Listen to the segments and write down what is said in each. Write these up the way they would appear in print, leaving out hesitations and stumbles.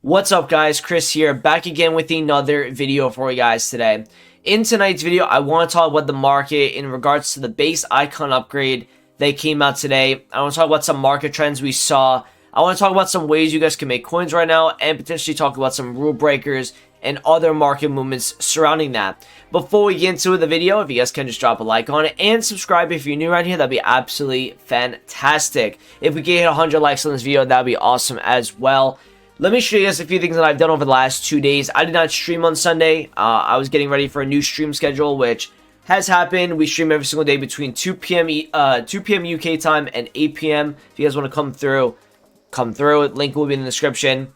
What's up guys, Chris here, back again with another video for you guys today. In tonight's video, I want to talk about the market in regards to the base icon upgrade that came out today. I want to talk about some market trends we saw. I want to talk about some ways you guys can make coins right now and potentially talk about some rule breakers and other market movements surrounding that. Before we get into the video, if you guys can just drop a like on it and subscribe if you're new around here, that'd be absolutely fantastic. If we can hit 100 likes on this video, that'd be awesome as well. Let me show you guys a few things that I've done over the last 2 days. I did not stream on Sunday. I was getting ready for a new stream schedule, which has happened. We stream every single day between 2 p.m. UK time and 8 p.m. If you guys want to come through. Link will be in the description.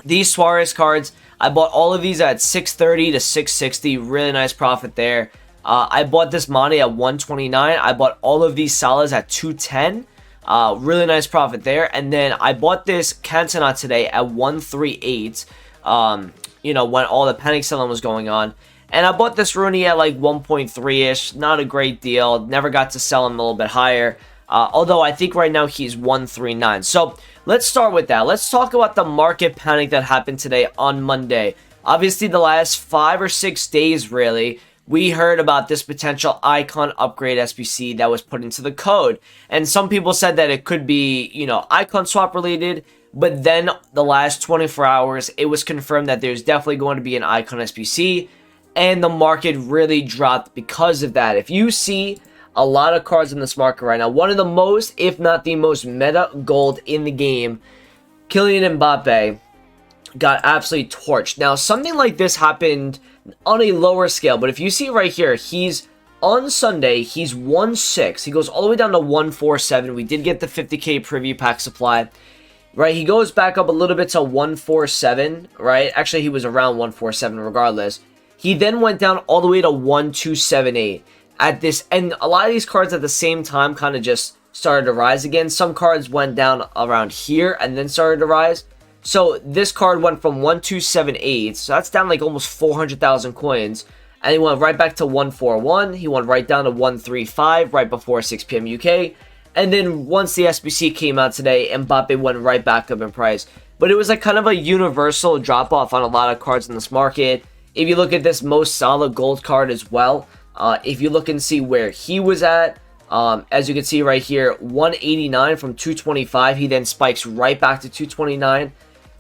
These Suarez cards, I bought all of these at 630 to 660. Really nice profit there. I bought this Money at 129. I bought all of these Salas at 210. Really nice profit there. And then I bought this Cantona today at 138. You know, when all the panic selling was going on. And I bought this Rooney at like 1.3-ish. Not a great deal. Never got to sell him a little bit higher. Although I think right now he's 139. So let's start with that. Let's talk about the market panic that happened today on Monday. Obviously, the last 5 or 6 days, really, we heard about this potential icon upgrade SBC that was put into the code. And some people said that it could be, you know, icon swap related. But then the last 24 hours, it was confirmed that there's definitely going to be an icon SBC. And the market really dropped because of that. If you see a lot of cards in this market right now, one of the most, if not the most meta gold in the game, Kylian Mbappe got absolutely torched. Now, something like this happened on a lower scale, but if you see right here, he's on Sunday, he's 1.6. He goes all the way down to 1.47. We did get the 50k preview pack supply, right? He goes back up a little bit to 1.47, right? Actually, he was around 1.47 regardless. He then went down all the way to 1.278 at this, and a lot of these cards at the same time kind of just started to rise again. Some cards went down around here and then started to rise. So this card went from 1.278, so that's down like almost 400,000 coins. And he went right back to 141. He went right down to 135 right before 6 p.m. UK. And then once the SBC came out today, Mbappe went right back up in price. But it was like kind of a universal drop off on a lot of cards in this market. If you look at this most solid gold card as well, if you look and see where he was at, as you can see right here, 189 from 225. He then spikes right back to 229.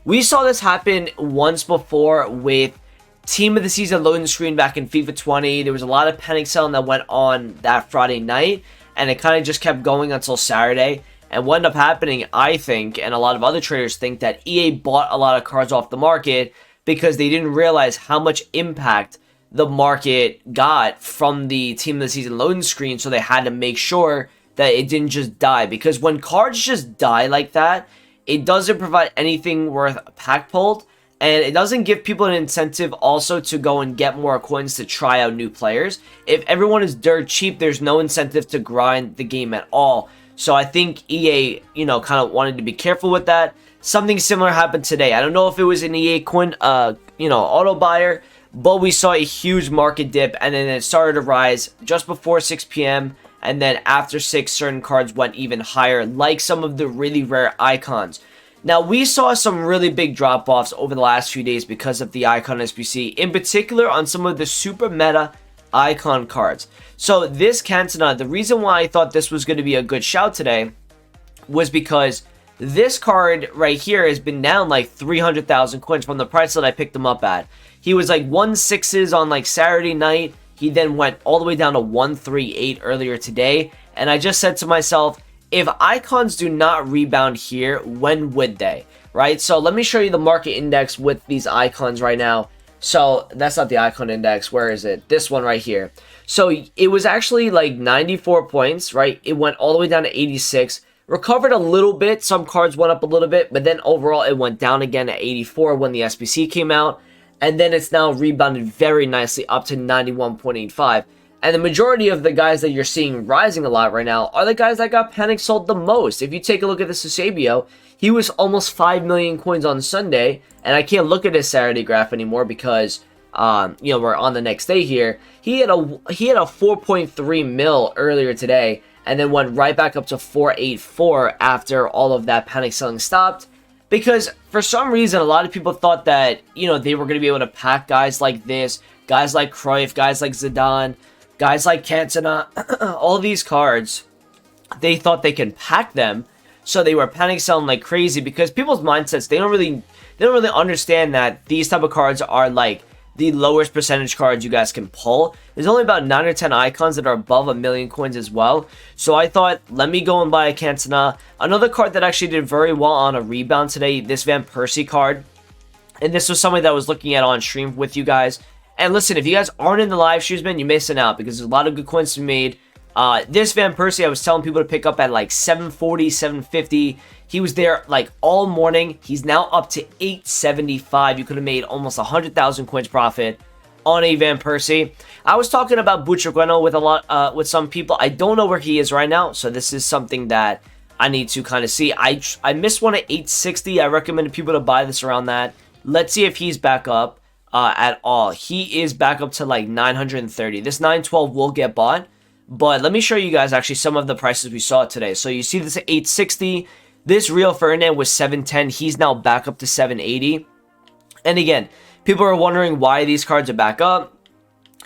We saw this happen once before with Team of the Season loading screen back in FIFA 20. There was a lot of panic selling that went on that Friday night, and it kind of just kept going until Saturday. And what ended up happening, I think, and a lot of other traders think, that EA bought a lot of cards off the market because they didn't realize how much impact the market got from the Team of the Season loading screen, so they had to make sure that it didn't just die. Because when cards just die like that, it doesn't provide anything worth pack pulled, and it doesn't give people an incentive also to go and get more coins to try out new players. If everyone is dirt cheap, there's no incentive to grind the game at all. So I think EA, you know, kind of wanted to be careful with that. Something similar happened today. I don't know if it was an EA coin, you know, auto buyer, but we saw a huge market dip, and then it started to rise just before 6 p.m. And then after 6, certain cards went even higher, like some of the really rare icons. Now, we saw some really big drop-offs over the last few days because of the icon SBC, in particular on some of the super meta icon cards. So this Cantona, the reason why I thought this was going to be a good shout today was because this card right here has been down like 300,000 coins from the price that I picked him up at. He was like 1.6s on like Saturday night. He then went all the way down to 1.38 earlier today. And I just said to myself, if icons do not rebound here, when would they? Right? So let me show you the market index with these icons right now. So that's not the icon index. Where is it? This one right here. So it was actually like 94 points, right? It went all the way down to 86. Recovered a little bit. Some cards went up a little bit. But then overall, it went down again at 84 when the SBC came out. And then it's now rebounded very nicely up to 91.85. And the majority of the guys that you're seeing rising a lot right now are the guys that got panic sold the most. If you take a look at this Eusebio, he was almost 5 million coins on Sunday. And I can't look at his Saturday graph anymore because, you know, we're on the next day here. He had a 4.3 mil earlier today, and then went right back up to 4.84 after all of that panic selling stopped. Because for some reason, a lot of people thought that, they were going to be able to pack guys like this, guys like Cruyff, guys like Zidane, guys like Cantona, all these cards. They thought they can pack them, so they were panic selling like crazy because people's mindsets, they don't really understand that these type of cards are like the lowest percentage cards you guys can pull. There's only about 9 or 10 icons that are above 1,000,000 coins as well. So I thought, let me go and buy a Cantona. Another card that actually did very well on a rebound today, this Van Persie card. And this was something that I was looking at on stream with you guys. And listen, if you guys aren't in the live streams, man, you're missing out because there's a lot of good coins to be made. This Van Persie, I was telling people to pick up at like 740, 750. He was there like all morning. He's now up to 875. You could have made almost 100,000 coins profit on a Van Persie. I was talking about Butragueno with some people. I don't know where he is right now, so this is something that I need to kind of see. I missed one at 860. I recommended people to buy this around that. Let's see if he's back up at all. He is back up to like 930. This 912 will get bought. But let me show you guys actually some of the prices we saw today. So you see this at 860. This Rio Ferdinand was 710. He's now back up to 780. And again, people are wondering why these cards are back up.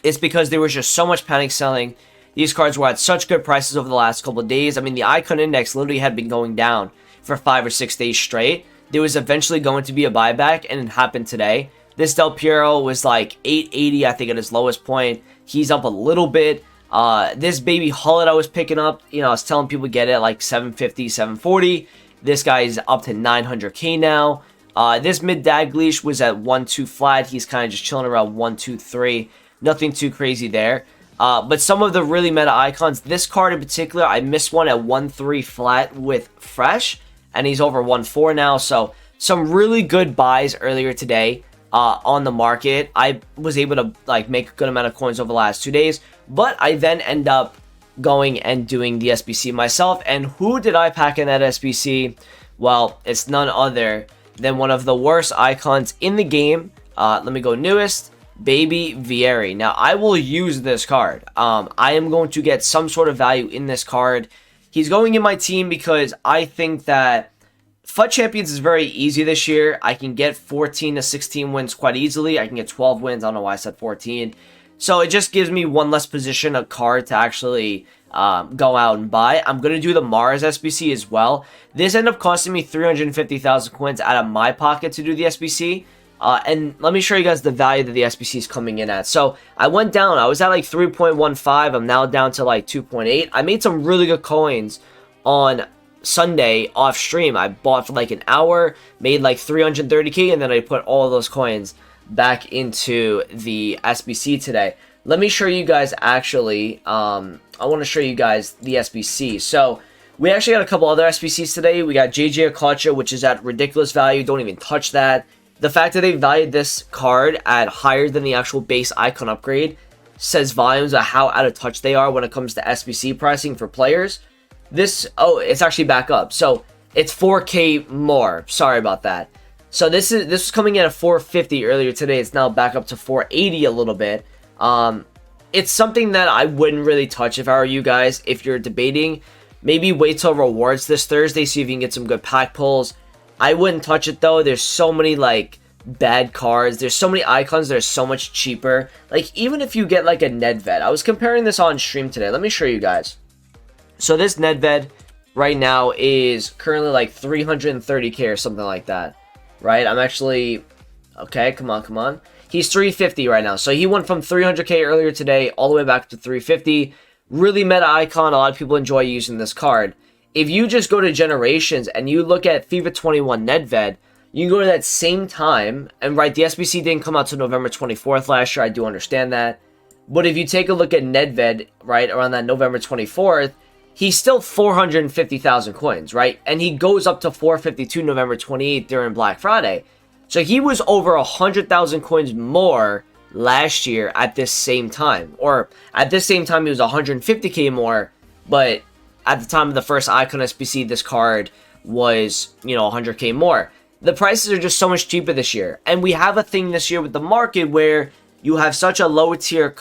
It's because there was just so much panic selling. These cards were at such good prices over the last couple of days. I mean, the icon index literally had been going down for 5 or 6 days straight. There was eventually going to be a buyback, and it happened today. This Del Piero was like 880, I think, at his lowest point. He's up a little bit. This baby Hullet I was picking up, I was telling people get it at like 750, 740. This guy is up to 900k now. This mid Daglish was at 1-2 flat. He's kind of just chilling around 1-2-3. Nothing too crazy there. But some of the really meta icons, this card in particular, I missed one at 1-3 flat with Fresh, and he's over 1-4 now. So some really good buys earlier today. On the market. I was able to like make a good amount of coins over the last 2 days, but I then end up going and doing the SBC myself. And who did I pack in that SBC? Well, it's none other than one of the worst icons in the game. Let me go newest, Baby Vieri. Now I will use this card. I am going to get some sort of value in this card. He's going in my team because I think that FUT Champions is very easy this year. I can get 14 to 16 wins quite easily. I can get 12 wins. I don't know why I said 14. So it just gives me one less position, a card to actually go out and buy. I'm going to do the Mars SBC as well. This ended up costing me 350,000 coins out of my pocket to do the SBC. And let me show you guys the value that the SBC is coming in at. So I went down. I was at like 3.15. I'm now down to like 2.8. I made some really good coins on Sunday off stream. I bought for like an hour, made like 330k, and then I put all of those coins back into the SBC today. Let me show you guys actually, I want to show you guys the SBC. So we actually got a couple other SBCs today. We got JJ Okocha, which is at ridiculous value. Don't even touch that. The fact that they valued this card at higher than the actual base icon upgrade says volumes of how out of touch they are when it comes to SBC pricing for players. It's actually back up. So it's 4k more. Sorry about that. So this was coming in at 450 earlier today. It's now back up to 480 a little bit. It's something that I wouldn't really touch if I were you guys. If you're debating, maybe wait till rewards this Thursday, see if you can get some good pack pulls. I wouldn't touch it though. There's so many like bad cards. There's so many icons that are so much cheaper. Like even if you get like a Nedved. I was comparing this on stream today. Let me show you guys. So this Nedved right now is currently like 330k or something like that, right? I'm actually, okay, come on. He's 350 right now. So he went from 300k earlier today all the way back to 350. Really meta icon. A lot of people enjoy using this card. If you just go to Generations and you look at FIFA 21 Nedved, you can go to that same time, and right, the SBC didn't come out to November 24th last year. I do understand that. But if you take a look at Nedved, right, around that November 24th, he's still 450,000 coins, right? And he goes up to 452 November 28th during Black Friday. So he was over 100,000 coins more last year at this same time. Or at this same time, he was 150k more. But at the time of the first Icon SBC, this card was, 100k more. The prices are just so much cheaper this year. And we have a thing this year with the market where you have such a low tier,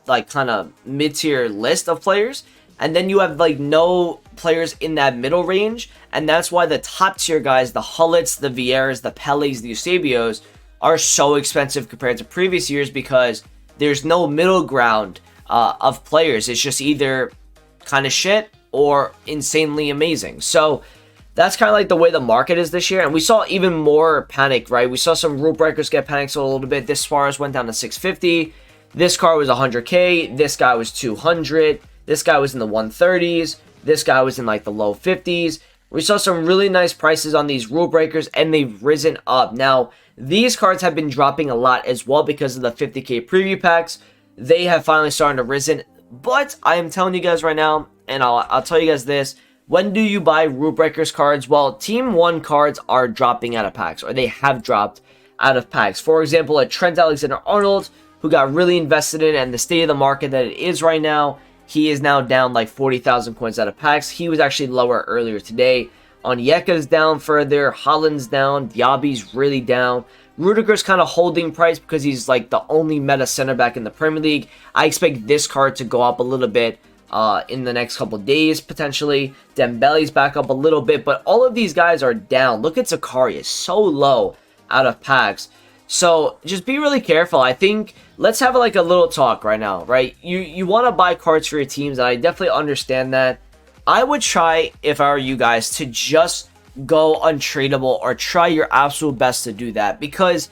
like kind of mid-tier list of players. And then you have like no players in that middle range, and that's why the top tier guys, the Hullets, the Vieiras, the Peles, the Eusebios, are so expensive compared to previous years because there's no middle ground of players. It's just either kind of shit or insanely amazing. So that's kind of like the way the market is this year. And we saw even more panic, right? We saw some rule breakers get panicked a little bit. This Suarez went down to 650. This card was 100K. This guy was 200. This guy was in the 130s. This guy was in like the low 50s. We saw some really nice prices on these rule breakers, and they've risen up. Now, these cards have been dropping a lot as well because of the 50K preview packs. They have finally started to risen. But I am telling you guys right now, and I'll tell you guys this. When do you buy rule breakers cards? Well, Team 1 cards are dropping out of packs, or they have dropped out of packs. For example, a Trent Alexander-Arnold, who got really invested in, and the state of the market that it is right now, he is now down like 40,000 coins out of packs. He was actually lower earlier today. Onyeka's down further. Haaland's down. Diaby's really down. Rudiger's kind of holding price because he's like the only meta center back in the Premier League. I expect this card to go up a little bit in the next couple days, potentially. Dembele's back up a little bit, but all of these guys are down. Look at Zakaria, so low out of packs. So just be really careful. I think let's have like a little talk right now, right? You want to buy cards for your teams, and I definitely understand that. I would try, if I were you guys, to just go untradeable or try your absolute best to do that, because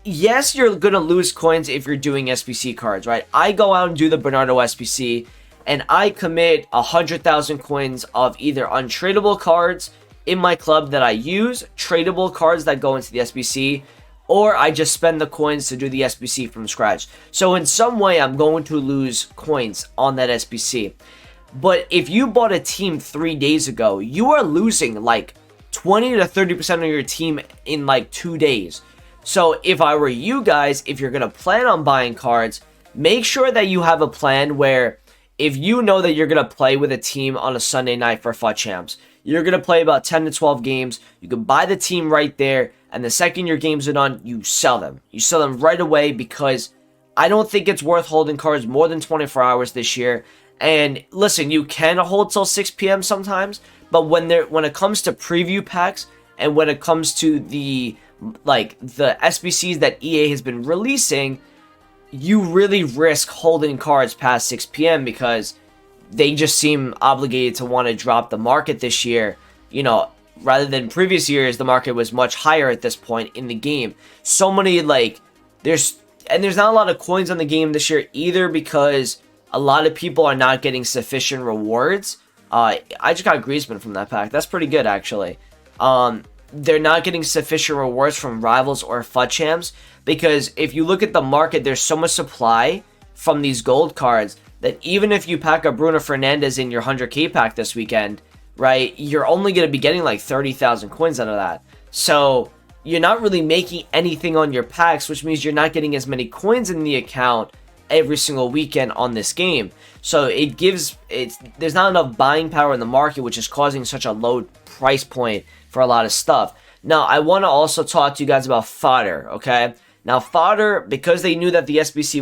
yes, you're going to lose coins if you're doing SBC cards, right? I go out and do the Bernardo SBC, and I commit 100,000 coins of either untradeable cards in my club that I use, tradable cards that go into the SBC, or I just spend the coins to do the SBC from scratch. So in some way, I'm going to lose coins on that SBC. But if you bought a team 3 days ago, you are losing like 20 to 30% of your team in like 2 days. So if I were you guys, if you're going to plan on buying cards, make sure that you have a plan where if you know that you're going to play with a team on a Sunday night for FUT Champs, you're going to play about 10 to 12 games, you can buy the team right there, and the second your games are done, you sell them. You sell them right away, because I don't think it's worth holding cards more than 24 hours this year. And listen, you can hold till 6 p.m. sometimes, but when it comes to preview packs and when it comes to the SBCs that EA has been releasing, you really risk holding cards past 6 p.m. because they just seem obligated to want to drop the market this year. You know, rather than previous years, the market was much higher at this point in the game. So many, there's not a lot of coins on the game this year either, because a lot of people are not getting sufficient rewards. I just got Griezmann from that pack. That's pretty good, actually. They're not getting sufficient rewards from Rivals or FUT Champs, because if you look at the market, there's so much supply from these gold cards that even if you pack a Bruno Fernandes in your 100K pack this weekend, right, you're only going to be getting like 30,000 coins out of that. So you're not really making anything on your packs, which means you're not getting as many coins in the account every single weekend on this game. So there's not enough buying power in the market, which is causing such a low price point for a lot of stuff. Now, I want to also talk to you guys about Fodder, okay? Now, Fodder, because they knew that the SBC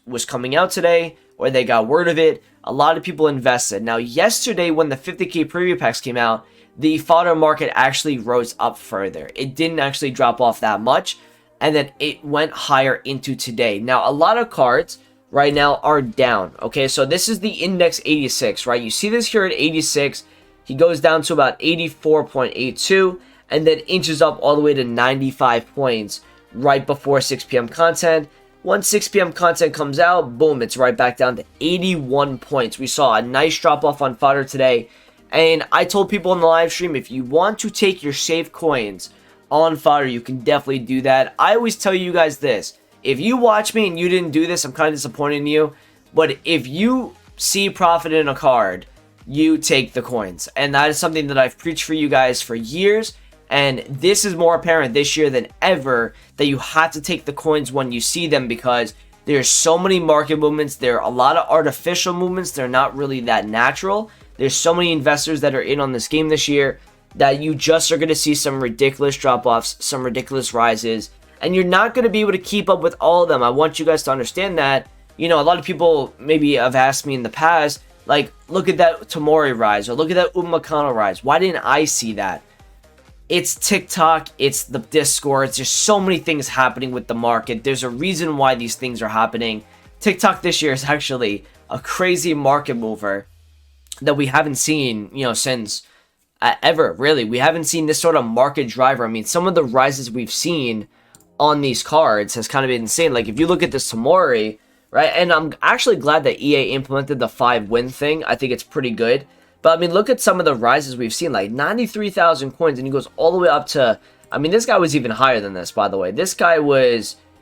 was coming out today, or they got word of it, a lot of people invested. Now, yesterday, when the 50K preview packs came out, the Fodder market actually rose up further. It didn't actually drop off that much, and then it went higher into today. Now, a lot of cards right now are down, okay? So this is the index 86, right? You see this here at 86. He goes down to about 84.82, and then inches up all the way to 95 points right before 6 p.m. content. Once 6 p.m. content comes out, boom, it's right back down to 81 points. We saw a nice drop off on Fodder today, and I told people in the live stream, if you want to take your safe coins on Fodder, you can definitely do that. I always tell you guys this: if you watch me and you didn't do this, I'm kind of disappointed in you, but if you see profit in a card, you take the coins. And that is something that I've preached for you guys for years, and this is more apparent this year than ever, that you have to take the coins when you see them, because there's so many market movements. There are a lot of artificial movements. They're not really that natural. There's so many investors that are in on this game this year that you just are going to see some ridiculous drop-offs, some ridiculous rises, and you're not going to be able to keep up with all of them. I want you guys to understand that. You know, a lot of people maybe have asked me in the past, Like, look at that Tamori rise, or look at that Upamecano rise. Why didn't I see that? It's TikTok, it's the Discord, there's so many things happening with the market. There's a reason why these things are happening. TikTok this year is actually a crazy market mover that we haven't seen, since ever, really. We haven't seen this sort of market driver. I mean, some of the rises we've seen on these cards has kind of been insane. Like, if you look at this Tamori, right, and I'm actually glad that EA implemented the 5-win thing. I think it's pretty good. But, I mean, look at some of the rises we've seen, like 93,000 coins, and he goes all the way up to, I mean, this guy was even higher than this, by the way. This guy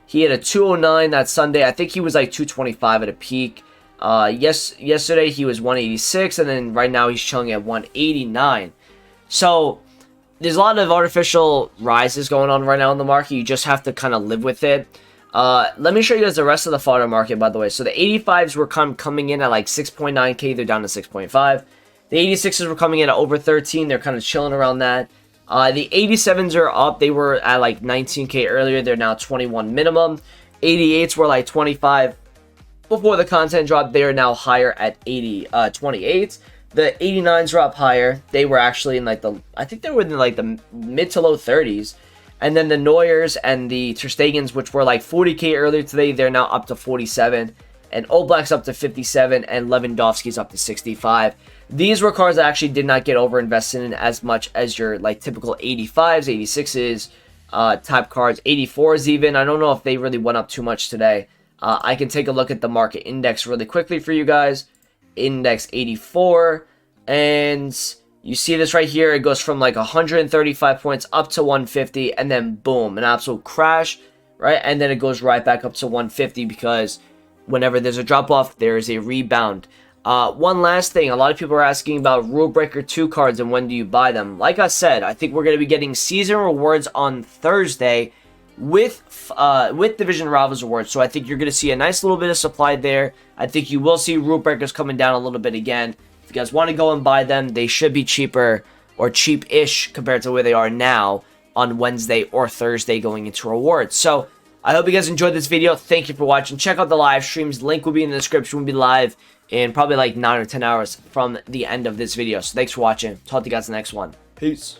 he had a 209 that Sunday. I think he was like 225 at a peak. Yesterday he was 186, and then right now he's chilling at 189. So there's a lot of artificial rises going on right now in the market. You just have to kind of live with it. Let me show you guys the rest of the fodder market, by the way. So the 85s were coming in at like 6.9k. They're down to 6.5. The 86s were coming in at over 13. They're kind of chilling around that. The 87s are up. They were at like 19k earlier. They're now 21 minimum. 88s were like 25 before the content drop. They are now higher at 28. The 89s are up higher. They were actually in like I think they were in like the mid to low 30s. And then the Neuers and the Ter Stegens, which were like 40k earlier today, they're now up to 47. And Oblak's up to 57, and Lewandowski's up to 65. These were cards that actually did not get overinvested in as much as your like typical 85s, 86s type cards, 84s even. I don't know if they really went up too much today. I can take a look at the market index really quickly for you guys. Index 84, and you see this right here. It goes from like 135 points up to 150, and then boom, an absolute crash, right? And then it goes right back up to 150 because whenever there's a drop off, there is a rebound. One last thing, a lot of people are asking about Rule Breaker 2 cards and when do you buy them. Like I said, I think we're going to be getting season rewards on Thursday with Division Rivals rewards. So I think you're going to see a nice little bit of supply there. I think you will see Rule Breakers coming down a little bit again. If you guys want to go and buy them, they should be cheaper or cheap-ish compared to where they are now on Wednesday or Thursday going into rewards. So I hope you guys enjoyed this video. Thank you for watching. Check out the live streams. Link will be in the description. We'll be live in probably like 9 or 10 hours from the end of this video. So thanks for watching. Talk to you guys in the next one. Peace.